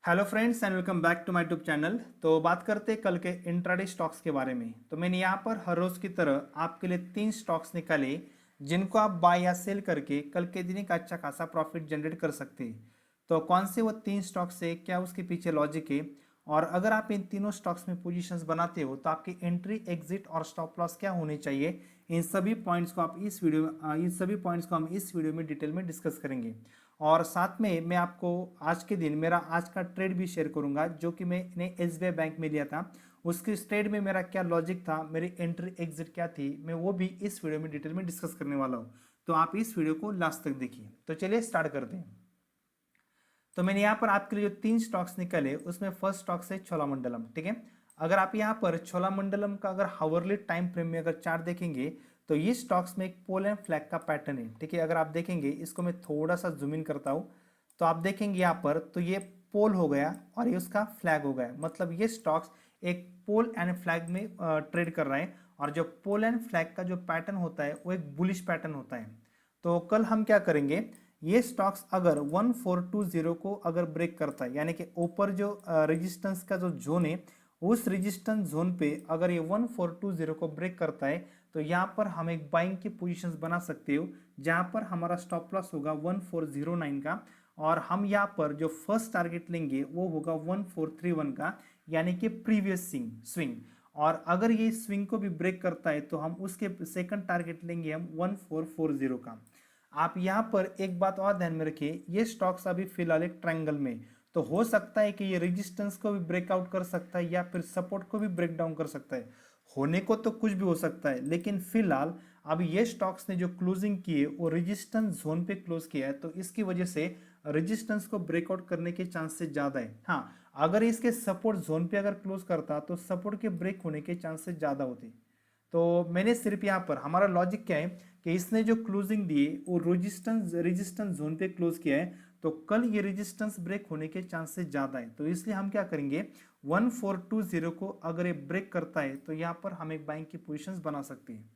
Hello friends and welcome back to my YouTube channel. तो बात करते हैं कल के इंट्राडे स्टॉक्स के बारे में। तो मैंने यहाँ पर हर रोज की तरह आपके लिए 3 स्टॉक्स निकाले जिनको आप बाय या सेल करके कल के दिन एक अच्छा खासा प्रॉफिट जनरेट कर सकते हैं। तो कौन से वो 3 स्टॉक्स है, क्या उसके पीछे लॉजिक है, और अगर आप इन तीनों स्टॉक्स में पोजीशंस बनाते हो तो आपकी एंट्री, एग्जिट और स्टॉप लॉस क्या होने चाहिए, इन सभी पॉइंट्स को हम इस वीडियो में डिटेल में डिस्कस करेंगे। और साथ में मैं आपको आज के दिन मेरा आज का ट्रेड भी शेयर करूंगा जो कि मैंने एसबीआई बैंक में लिया था। उसके ट्रेड में मेरा क्या लॉजिक था, मेरी एंट्री एग्जिट क्या थी, मैं वो भी इस वीडियो में डिटेल में डिस्कस करने वाला हूँ। तो आप इस वीडियो को लास्ट तक देखिए। तो चलिए स्टार्ट करते हैं। तो मैंने यहाँ पर आपके लिए जो 3 स्टॉक्स निकले उसमें फर्स्ट स्टॉक है छोलामंडलम। ठीक है, अगर आप यहाँ पर छोलामंडलम का अगर हावरली टाइम फ्रेम में अगर चार्ट देखेंगे तो ये स्टॉक्स में एक पोल एंड फ्लैग का पैटर्न है। ठीक है, अगर आप देखेंगे, इसको मैं थोड़ा सा जूम इन करता हूँ तो आप देखेंगे यहाँ पर तो ये पोल हो गया और ये उसका फ्लैग हो गया। मतलब ये स्टॉक्स एक पोल एंड फ्लैग में ट्रेड कर रहा है, और जो पोल एंड फ्लैग का जो पैटर्न होता है वो एक बुलिश पैटर्न होता है। तो कल हम क्या करेंगे, ये स्टॉक्स अगर 1420 को अगर ब्रेक करता है, यानी कि ऊपर जो रेजिस्टेंस का जो जोन है उस रेजिस्टेंस जोन पे अगर ये 1420 को ब्रेक करता है तो यहाँ पर हम एक बाइंग की पोजीशंस बना सकते हो, जहाँ पर हमारा स्टॉप लॉस होगा 1409 का, और हम यहाँ पर जो फर्स्ट टारगेट लेंगे वो होगा 1431 का, यानी कि प्रीवियस स्विंग। और अगर ये स्विंग को भी ब्रेक करता है तो हम उसके सेकंड टारगेट लेंगे हम 1440 का। आप यहाँ पर एक बात और ध्यान में रखिए, ये स्टॉक्स अभी फिलहाल एक ट्रायंगल में, तो हो सकता है कि ये रेजिस्टेंस को भी ब्रेकआउट कर सकता है या फिर सपोर्ट को भी ब्रेक डाउन कर सकता है। होने को तो कुछ भी हो सकता है, लेकिन फिलहाल अभी ये स्टॉक्स ने जो क्लोजिंग की है वो रेजिस्टेंस जोन पे क्लोज किया है, तो इसकी वजह से रेजिस्टेंस को ब्रेकआउट करने के चांसेस ज्यादा है। हाँ, अगर इसके सपोर्ट जोन पे अगर क्लोज करता तो सपोर्ट के ब्रेक होने के चांसेस ज्यादा होते। तो मैंने सिर्फ यहाँ पर हमारा लॉजिक क्या है कि इसने जो क्लोजिंग दी है वो रेजिस्टेंस जोन पे क्लोज किया है, तो कल ये रेजिस्टेंस ब्रेक होने के चांसेस ज्यादा है। तो इसलिए हम क्या करेंगे, 1420 को अगर ये ब्रेक करता है तो यहाँ पर हम एक बाइंग की पोजीशंस बना सकते हैं।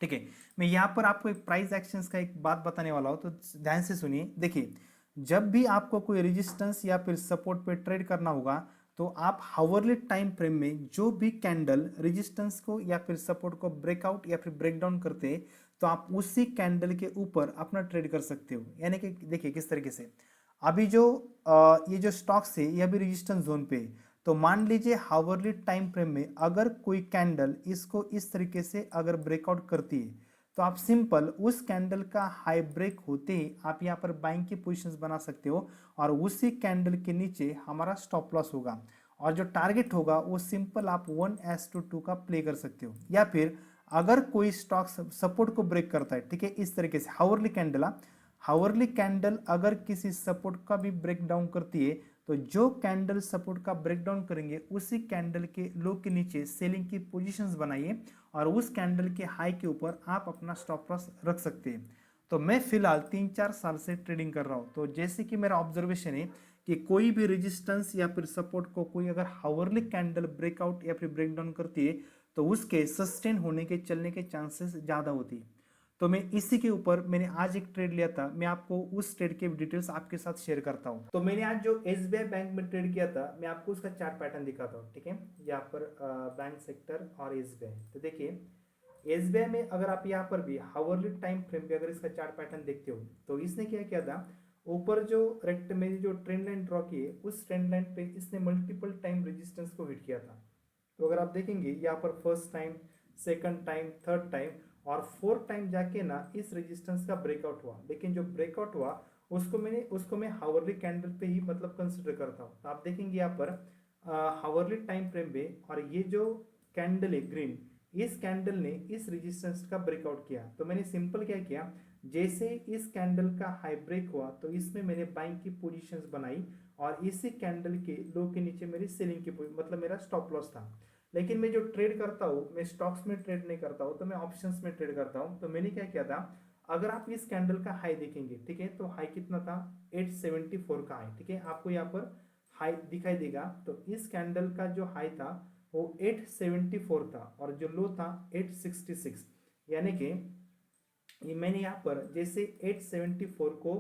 ठीक है, मैं यहाँ पर आपको एक प्राइस एक्शंस का एक बात बताने वाला हूँ, तो ध्यान से सुनिए। देखिए, जब भी आपको कोई रेजिस्टेंस या फिर सपोर्ट पे ट्रेड करना होगा तो आप हावरली टाइम फ्रेम में जो भी कैंडल रेजिस्टेंस को या फिर सपोर्ट को ब्रेकआउट या फिर ब्रेक डाउन करते हैं तो आप उसी कैंडल के ऊपर अपना ट्रेड कर सकते हो। यानी कि देखिए किस तरीके से अभी जो ये जो स्टॉक्स है ये अभी रेजिस्टेंस जोन पे है। तो मान लीजिए हावरली टाइम फ्रेम में अगर कोई कैंडल इसको इस तरीके से अगर ब्रेकआउट करती है तो आप सिंपल उस कैंडल का हाई ब्रेक होते ही आप यहाँ पर बाइंग की पोजीशंस बना सकते हो, और उसी कैंडल के नीचे हमारा स्टॉप लॉस होगा, और जो टारगेट होगा वो सिंपल आप 1:2 का प्ले कर सकते हो। या फिर अगर कोई स्टॉक सपोर्ट को ब्रेक करता है, ठीक है, इस तरीके से हावरली कैंडल अगर किसी सपोर्ट का भी ब्रेक डाउन करती है तो जो कैंडल सपोर्ट का ब्रेकडाउन करेंगे उसी कैंडल के लो के नीचे सेलिंग की पोजीशंस बनाइए, और उस कैंडल के हाई के ऊपर आप अपना स्टॉप लॉस रख सकते हैं। तो मैं फिलहाल 3-4 साल से ट्रेडिंग कर रहा हूँ, तो जैसे कि मेरा ऑब्जर्वेशन है कि कोई भी रेजिस्टेंस या फिर सपोर्ट को कोई अगर हावरली कैंडल ब्रेकआउट या फिर ब्रेकडाउन करती है तो उसके सस्टेन होने के चलने के चांसेस ज़्यादा होती है। तो मैं इसी के ऊपर मैंने आज एक ट्रेड लिया था, मैं आपको उस ट्रेड के डिटेल्स आपके साथ शेयर करता हूँ। तो मैंने आज जो एसबीआई बैंक में ट्रेड किया था मैं आपको उसका चार्ट पैटर्न दिखाता हूँ। ठीक है, यहाँ पर बैंक सेक्टर और एसबीआई, तो देखिए एसबीआई में अगर आप यहाँ पर भी हावरली टाइम फ्रेम पे अगर इसका चार्ट पैटर्न देखते हो तो इसने क्या किया था, ऊपर जो रेक्ट में जो ट्रेंड लाइन ड्रॉ की है उस ट्रेंड लाइन पे इसने मल्टीपल टाइम रेजिस्टेंस को हिट किया था। तो अगर आप देखेंगे यहाँ पर first time, second time, third time और फोर्थ टाइम जाके ना इस रेजिस्टेंस का ब्रेकआउट हुआ, लेकिन जो ब्रेकआउट हुआ उसको मैं हावरली कैंडल पे ही मतलब कंसिडर करता हूँ। तो आप देखेंगे यहाँ पर हावरली टाइम फ्रेम पे, और ये जो कैंडल है ग्रीन, इस कैंडल ने इस रेजिस्टेंस का ब्रेकआउट किया। तो मैंने सिंपल क्या किया, जैसे इस कैंडल का हाई ब्रेक हुआ तो इसमें मैंने बाइंग की पोजीशंस बनाई, और इसी कैंडल के लो के नीचे मेरी सेलिंग की मतलब मेरा स्टॉप लॉस था। लेकिन मैं जो ट्रेड करता हूँ मैं स्टॉक्स में ट्रेड नहीं करता हूँ, तो मैं ऑप्शंस में ट्रेड करता हूँ। तो मैंने क्या किया था, अगर आप इस कैंडल का हाई देखेंगे, ठीक है, तो हाई कितना था, 874 का हाई। ठीक है, आपको यहाँ पर हाई दिखाई देगा, तो इस कैंडल का जो हाई था वो 874 था और जो लो था 866, यानी कि ये मैंने यहाँ पर जैसे 874 को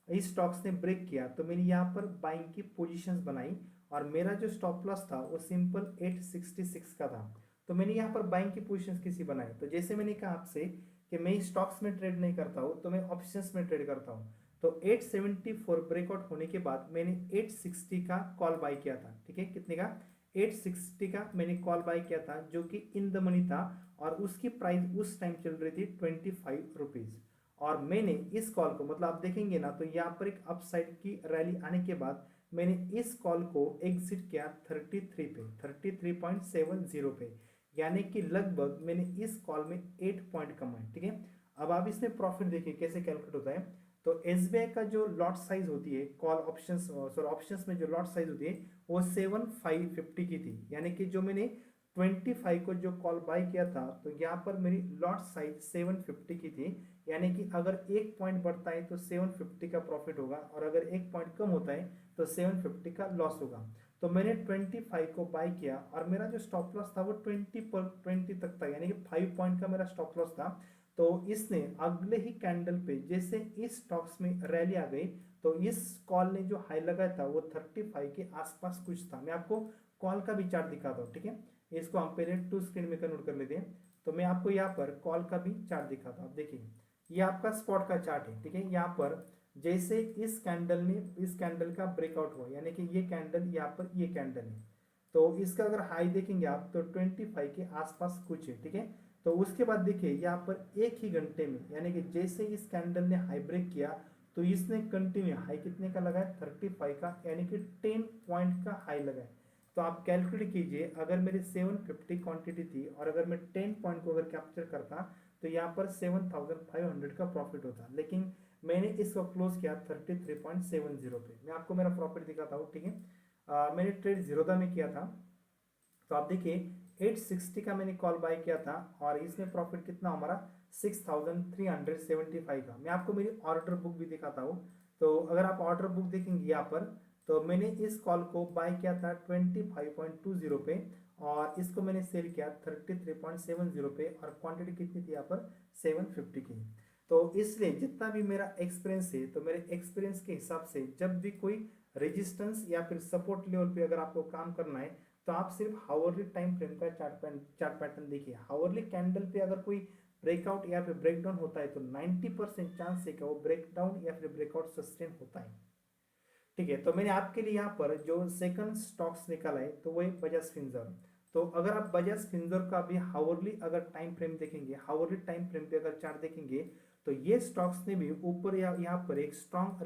इस स्टॉक्स ने ब्रेक किया तो मैंने यहाँ पर बाइंग की पोजीशंस बनाई और मेरा जो स्टॉप लॉस था वो सिंपल 866 का था। तो मैंने यहाँ पर बाइंग की पोजीशंस किसी बनाई। तो जैसे मैंने कहा आपसे कि मैं स्टॉक्स में ट्रेड नहीं करता हूँ, तो मैं ऑप्शंस में ट्रेड करता हूँ। तो 874 ब्रेकआउट होने के बाद मैंने 860 का कॉल बाय किया था। ठीक है, कितने का? 860 का मैंने कॉल बाय किया था, जो कि इन द मनी था और उसकी प्राइस उस टाइम चल रही थी 25 रुपीज। और मैंने इस कॉल को, मतलब आप देखेंगे ना, तो यहाँ पर एक अपसाइड की रैली आने के बाद मैंने इस कॉल को एग्जिट किया 33 पे, 33.70 पे, यानी कि लगभग मैंने इस कॉल में 8 पॉइंट कमाए। ठीक है, अब आप इसमें प्रॉफिट देखिए कैसे कैलकुलेट होता है। तो एसबीआई का जो लॉट साइज होती है कॉल ऑप्शंस, सॉरी ऑप्शंस में जो लॉट साइज होती है वो 7550 की थी, यानी कि जो मैंने 25 को जो कॉल बाय किया था तो यहाँ पर मेरी लॉट साइज 750 की थी, यानी कि अगर एक पॉइंट बढ़ता है तो 750 का प्रॉफिट होगा और अगर एक पॉइंट कम होता है तो 750 का लॉस होगा। तो मैंने 25 को बाय किया और मेरा जो स्टॉप लॉस था वो 20 तक था, यानी कि 5 पॉइंट का मेरा स्टॉप लॉस था। तो इसने अगले ही कैंडल पे जैसे इस स्टॉक्स में रैली आ गई तो इस कॉल ने जो हाई लगाया था वो 35 के आसपास कुछ था। मैं आपको कॉल का भी चार्ट दिखाता हूँ। ठीक है, इसको हम पहले टू स्क्रीन में कन्वर्ट कर लेते हैं। तो मैं आपको यहाँ पर कॉल का भी चार्ट दिखाता हूँ। देखिए ये आपका स्पॉट का चार्ट है। ठीक है, यहाँ पर जैसे इस कैंडल का ब्रेकआउट हुआ, यानी कि ये कैंडल, यहाँ पर ये कैंडल है, तो इसका अगर हाई देखेंगे आप तो 25 के आसपास कुछ है। ठीक है, तो उसके बाद देखिए यहाँ पर एक ही घंटे में, यानी कि जैसे इस कैंडल ने हाई ब्रेक किया तो इसने कंटिन्यू हाई कितने का लगाया? 35 का, यानी कि 10 पॉइंट का हाई लगाया। तो आप कैलकुलेट कीजिए, अगर मेरी 750 क्वांटिटी थी और अगर मैं 10 पॉइंट को अगर कैप्चर करता तो यहाँ पर 7500 का प्रॉफिट होता, लेकिन मैंने इसको क्लोज किया 33.70 पे। मैं आपको मेरा प्रॉफिट दिखाता हूँ। ठीक है, मैंने ट्रेड जीरोधा में किया था। तो आप देखिए 860 का मैंने कॉल बाय किया था और इसमें प्रॉफिट कितना हमारा 6375 का। मैं आपको मेरी ऑर्डर बुक भी दिखाता हूँ। तो अगर आप ऑर्डर बुक देखेंगे यहाँ पर, तो मैंने इस कॉल को बाय किया था 25.20 पे और इसको मैंने सेल किया 33.70 पे और क्वांटिटी कितनी थी यहाँ पर? 750 की। तो इसलिए जितना भी मेरा एक्सपीरियंस है, तो मेरे एक्सपीरियंस के हिसाब से जब भी कोई रेजिस्टेंस या फिर सपोर्ट लेवल पे अगर आपको काम करना है तो आप सिर्फ हावरली टाइम फ्रेम का चार्ट पैटर्न देखिए। हावरली कैंडल पे अगर कोई ब्रेकआउट या फिर ब्रेकडाउन होता है तो 90% चांस है कि वो ब्रेकडाउन या फिर ब्रेकआउट सस्टेन होता है। ठीक है, तो मैंने आपके लिए यहाँ पर जो सेकंड स्टॉक्स निकाला है तो वो है बजाज फिंसर। तो अगर आप बजाज फिंसर का भी हावरली अगर टाइम फ्रेम देखेंगे, हावरली टाइम फ्रेम पे अगर चार्ट देखेंगे तो ये स्टॉक्स ने भी ऊपर यहाँ पर एक स्ट्रॉन्ग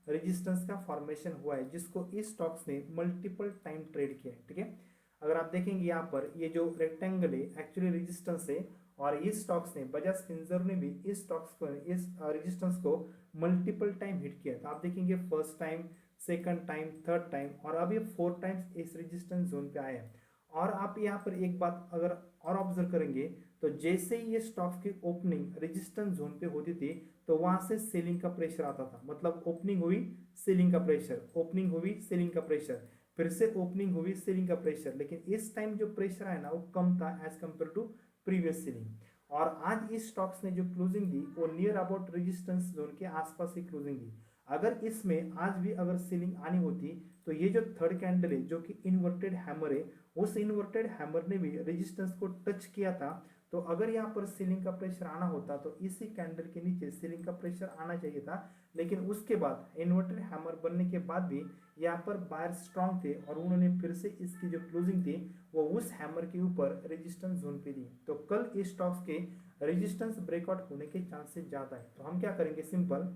रेजिस्टेंस का फॉर्मेशन हुआ है, जिसको इस स्टॉक्स ने मल्टीपल टाइम ट्रेड किया है। ठीक है, अगर आप देखेंगे यहाँ पर ये जो रेक्टेंगल है एक्चुअली रेजिस्टेंस है और इस स्टॉक्स ने, बजाज फिंसर ने भी इस स्टॉक्स को, इस रेजिस्टेंस को मल्टीपल टाइम हिट किया। तो आप देखेंगे first time, second time, third time और अब ये 4 टाइम्स इस रेजिस्टेंस जोन पे आया है। और आप यहाँ पर एक बात अगर और ऑब्जर्व करेंगे तो जैसे ही ये स्टॉक्स की ओपनिंग रेजिस्टेंस जोन पे होती थी तो वहां से सेलिंग का प्रेशर आता था, मतलब ओपनिंग हुई सेलिंग का प्रेशर, ओपनिंग हुई सेलिंग का प्रेशर, फिर से ओपनिंग हुई सेलिंग का प्रेशर, लेकिन इस टाइम जो प्रेशर है ना वो कम था as compare to previous selling. और आज इस स्टॉक्स ने जो क्लोजिंग दी वो नियर अबाउट रेजिस्टेंस जोन के आसपास ही क्लोजिंग दी। अगर इसमें आज भी अगर सेलिंग आनी होती तो ये जो थर्ड कैंडल है जो कि इन्वर्टेड हैमर है, उस इन्वर्टेड हैमर ने भी रेजिस्टेंस को टच किया था। तो अगर यहाँ पर सेलिंग का प्रेशर आना होता तो इसी कैंडल के नीचे सेलिंग का प्रेशर आना चाहिए था, लेकिन उसके बाद इन्वर्टेड हैमर बनने के बाद भी यहाँ पर बायर स्ट्रांग थे और उन्होंने फिर से इसकी जो क्लोजिंग थी वो उस हैमर के ऊपर रेजिस्टेंस जोन पे दी। तो कल इस स्टॉक्स के रेजिस्टेंस ब्रेकआउट होने के चांसेस ज्यादा है। तो हम क्या करेंगे, सिंपल,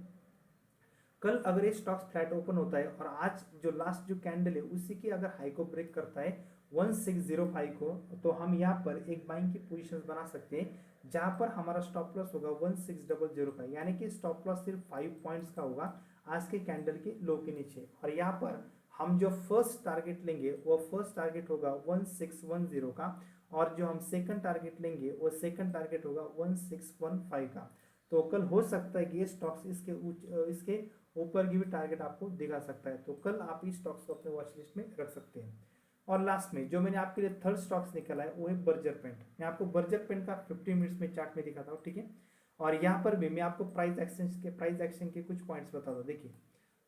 कल अगर ये स्टॉक्स फ्लैट ओपन होता है और आज जो लास्ट जो कैंडल है उसी की अगर हाई को ब्रेक करता है 1605 को, तो हम यहाँ पर एक बाइंग की पोजीशंस बना सकते हैं जहां पर हमारा स्टॉप लॉस होगा 16,005, यानी कि स्टॉप लॉस सिर्फ 5 पॉइंट्स का होगा आज के कैंडल के लो के नीचे। और यहाँ पर हम जो फर्स्ट टारगेट लेंगे वो फर्स्ट टारगेट होगा 1610 का और जो हम सेकंड टारगेट लेंगे वो सेकंड टारगेट होगा 1615 का। तो कल हो सकता है कि ये स्टॉक्स इसके ऊपर की भी टारगेट आपको दिखा सकता है। तो कल आप इस स्टॉक्स को अपने वॉच लिस्ट में रख सकते हैं। और लास्ट में जो मैंने आपके लिए थर्ड स्टॉक्स निकाला है वो है बर्जर पेंट। मैं आपको बर्जर पेंट का 15 मिनट्स में चार्ट में दिखाता हूँ। ठीक है, और यहाँ पर भी मैं आपको प्राइस एक्शन के कुछ पॉइंट्स बता दूँ। देखिए,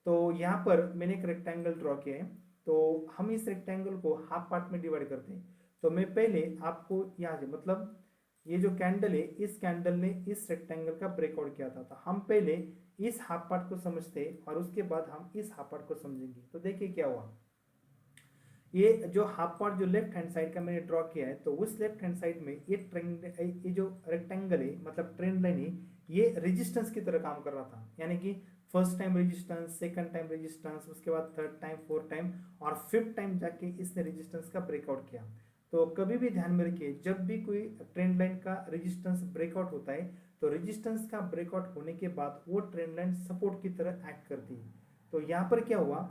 तो यहाँ पर मैंने एक रेक्टेंगल ड्रॉ किया है, तो हम इस रेक्टेंगल को हाफ पार्ट में डिवाइड करते हैं। तो मैं पहले आपको यहाँ से मतलब ये जो कैंडल है, इस कैंडल ने इस रेक्टेंगल का ब्रेकआउट किया था, तो हम पहले इस हाफ पार्ट को समझते हैं और उसके बाद हम इस हाफ पार्ट को समझेंगे। तो देखिए क्या हुआ, ये जो हाफ पार्ट जो लेफ्ट हैंड साइड का मैंने ड्रॉ किया है, तो उस लेफ्ट हैंड साइड में ये जो रेक्टेंगल है मतलब ट्रेंड लाइन है, ये रेजिस्टेंस की तरह काम कर रहा था। यानी कि first time resistance, second time resistance, उसके बाद थर्ड टाइम, फोर्थ टाइम और फिफ्थ टाइम जाके इसने रेजिस्टेंस का ब्रेकआउट किया। तो कभी भी ध्यान में रखिए, जब भी कोई ट्रेंड लाइन का रेजिस्टेंस ब्रेकआउट होता है, तो रेजिस्टेंस का ब्रेकआउट होने के बाद वो ट्रेंड लाइन सपोर्ट की तरह एक्ट करती है। तो यहाँ पर क्या हुआ,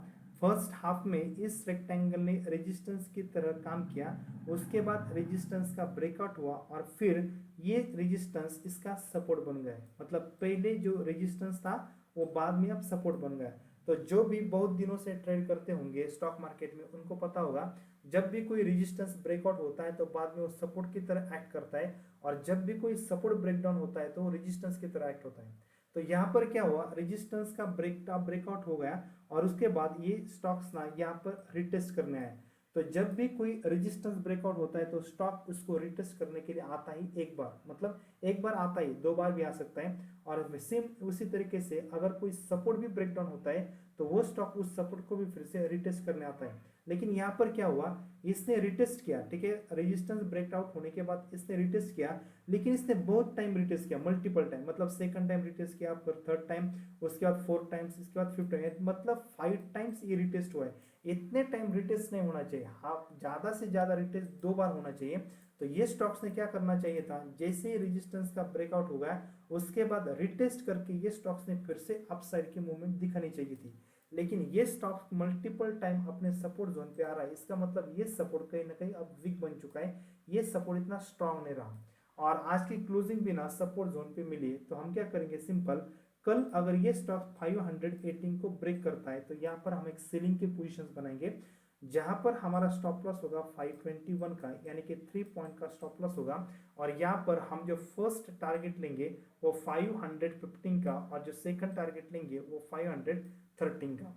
फर्स्ट हाफ में इस रेक्टेंगल ने रेजिस्टेंस की तरह काम किया, उसके बाद रेजिस्टेंस का ब्रेकआउट हुआ और फिर ये रेजिस्टेंस इसका सपोर्ट बन गया। मतलब पहले जो रेजिस्टेंस था वो बाद में अब सपोर्ट बन गया। तो जो भी बहुत दिनों से ट्रेड करते होंगे स्टॉक मार्केट में, उनको पता होगा जब भी कोई रेजिस्टेंस ब्रेकआउट होता है तो बाद में वो सपोर्ट की तरह एक्ट करता है, और जब भी कोई सपोर्ट ब्रेकडाउन होता है तो वो रेजिस्टेंस की तरह एक्ट होता है। तो यहाँ पर क्या हुआ, रेजिस्टेंस का ब्रेकआउट हो गया और उसके बाद ये स्टॉक्स ना यहाँ पर रिटेस्ट करने आए। तो जब भी कोई रेजिस्टेंस ब्रेकआउट होता है तो स्टॉक उसको रिटेस्ट करने के लिए आता ही एक बार, मतलब एक बार आता ही, दो बार भी आ सकता है। और सेम उसी तरीके से अगर कोई सपोर्ट भी ब्रेकडाउन होता है तो वो स्टॉक उस सपोर्ट को भी फिर से रिटेस्ट करने आता है। लेकिन यहाँ पर क्या हुआ, इसने रिटेस्ट किया, ठीक है, रेजिस्टेंस ब्रेकआउट होने के बाद इसने रिटेस्ट किया, लेकिन इसने बहुत टाइम रिटेस्ट किया, मल्टीपल टाइम, मतलब सेकंड टाइम रिटेस्ट किया, फिर थर्ड टाइम, उसके बाद फोर्थ टाइम्स, इसके बाद फिफ्थ टाइम, मतलब 5 टाइम्स ये रिटेस्ट हुआ है। इतने टाइम रिटेस्ट नहीं होना चाहिए, हाँ ज्यादा से ज्यादा रिटेस्ट 2 बार होना चाहिए। तो ये स्टॉक्स ने क्या करना चाहिए था, जैसे ही रेजिस्टेंस का ब्रेकआउट होगा उसके बाद रिटेस्ट करके ये स्टॉक्स ने फिर से अपसाइड की मूवमेंट दिखानी चाहिए थी। लेकिन ये स्टॉक मल्टीपल टाइम अपने सपोर्ट जोन पे आ रहा है, इसका मतलब ये सपोर्ट कहीं ना कहीं अब वीक बन चुका है, ये सपोर्ट इतना स्ट्रांग नहीं रहा। और आज की क्लोजिंग भी ना सपोर्ट जोन पे मिली है, तो हम क्या करेंगे, सिंपल, कल अगर ये स्टॉक 518 को ब्रेक करता है तो यहाँ पर हम एक सेलिंग की पोजीशंस बनाएंगे, जहां पर हमारा स्टॉप लॉस होगा 521 का, यानी कि 3 पॉइंट का स्टॉप लॉस होगा। और यहाँ पर हम जो फर्स्ट टारगेट लेंगे वो 515 का, और जो सेकंड टारगेट लेंगे वो 513 का।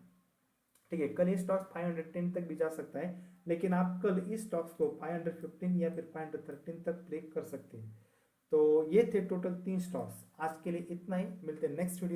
ठीक है, कल ये स्टॉक्स 510 तक भी जा सकता है, लेकिन आप कल इस स्टॉक्स को 515 या फिर 513 तक प्ले कर सकते हैं। तो ये थे टोटल 3 स्टॉक्स। आज के लिए इतना ही, मिलते हैं नेक्स्ट वीडियो।